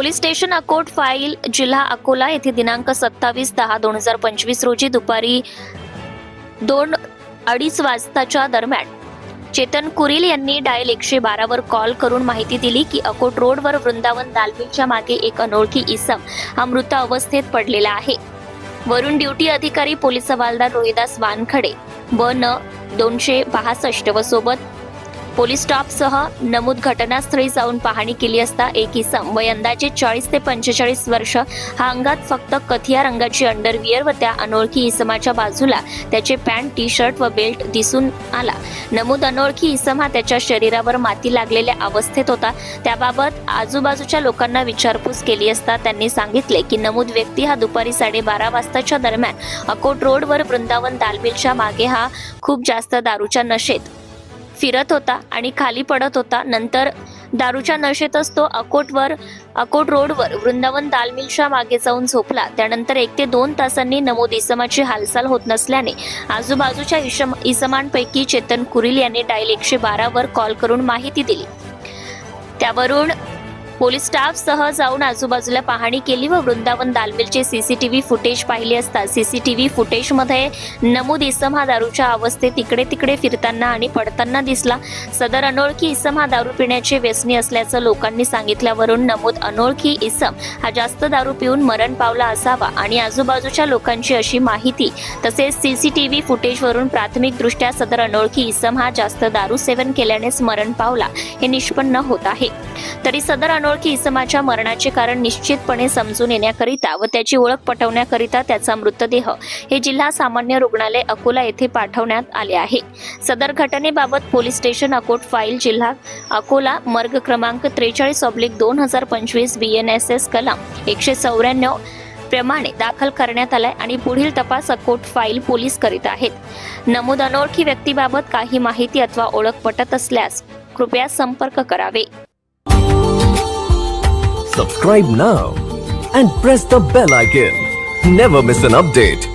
Police station Akot file जिल्हा अकोला येथे दिनांक 27/10/2025 रोजी दुपारी 2:30 वाजताच्या दरम्यान चेतन कुरिल यांनी डायल 112 वर कॉल करून माहिती दिली की अकोट रोडवर वृंदावन दालमिलच्या मागे एक अनोळखी इसम हा मृत अवस्थेत पडलेला आहे। वरून ड्युटी अधिकारी पोलीस हवालदार रोहिदास वानखडे BN 262 व सोबत पोलीस स्टाफसह नमूद घटनास्थळी जाऊन पाहणी केली असता एक इसम वय अंदाजे 40 ते 45 वर्ष हा अंगात फक्त कथिया रंगाची अंडरवियर व त्या अनोळखी इसमाच्या बाजूला त्याचे पॅन्ट टी शर्ट व बेल्ट दिसून आला। नमूद अनोळखी इसम हा त्याच्या शरीरावर माती लागलेल्या अवस्थेत होता। त्याबाबत आजूबाजूच्या लोकांना विचारपूस केली असता त्यांनी सांगितले की नमूद व्यक्ती हा दुपारी 12:30 वाजताच्या दरम्यान अकोट रोडवर वृंदावन दालमिलच्या मागे हा खूप जास्त दारूच्या नशेत फिरत होता आणि खाली पडत होता। नंतर दारूच्या नशेतच तो अकोट रोडवर वृंदावन दालमिलच्या मागे जाऊन झोपला। त्यानंतर 1 ते 2 तासांनी नमूद इसमाची हालचाल होत नसल्याने आजूबाजूच्या इसमांपैकी चेतन कुरिल यांनी डायल 112 वर कॉल करून माहिती दिली। त्यावरून पोलीस स्टाफसह जाऊन आजूबाजूला पाहणी केली व वृंदावन दालमिलचे सीसीटीव्ही फुटेज पाहिले असता सीसीटीव्ही फुटेजमध्ये नमूद इसम हा दारूच्या अवस्थेत इकडे तिकडे फिरताना आणि पडताना दिसला। सदर अनोळखी इसम हा दारू पिण्याचे व्यसनी असल्याचं लोकांनी सांगितल्यावरून नमूद अनोळखी इसम हा जास्त दारू पिऊन मरण पावला असावा आणि आजूबाजूच्या लोकांची अशी माहिती तसेच सीसीटीव्ही फुटेजवरून प्राथमिकदृष्ट्या सदर अनोळखी इसम हा जास्त दारू सेवन केल्यानेच मरण पावला हे निष्पन्न होत आहे। तरी सदर अनोळखी इसमाच्या मरणाचे कारण निश्चितपणे समजून येण्याकरिता व त्याची ओळख पटवण्याकरिता त्याचा मृतदेह हे जिल्हा सामान्य रुग्णालय अकोला येथे पाठवण्यात आले आहे। सदर घटनेबाबत पोलीस स्टेशन अकोट फाईल जिल्हा अकोला मर्ग क्रमांक 43/2025 BNSS कलम 194 प्रमाणे दाखल करण्यात आलाय आणि पुढील तपास अकोट फाईल पोलीस करीत आहेत। नमूद अनोळखी व्यक्तीबाबत काही माहिती अथवा ओळख पटत असल्यास कृपया संपर्क करावे। Subscribe now and press the bell icon. Never miss an update.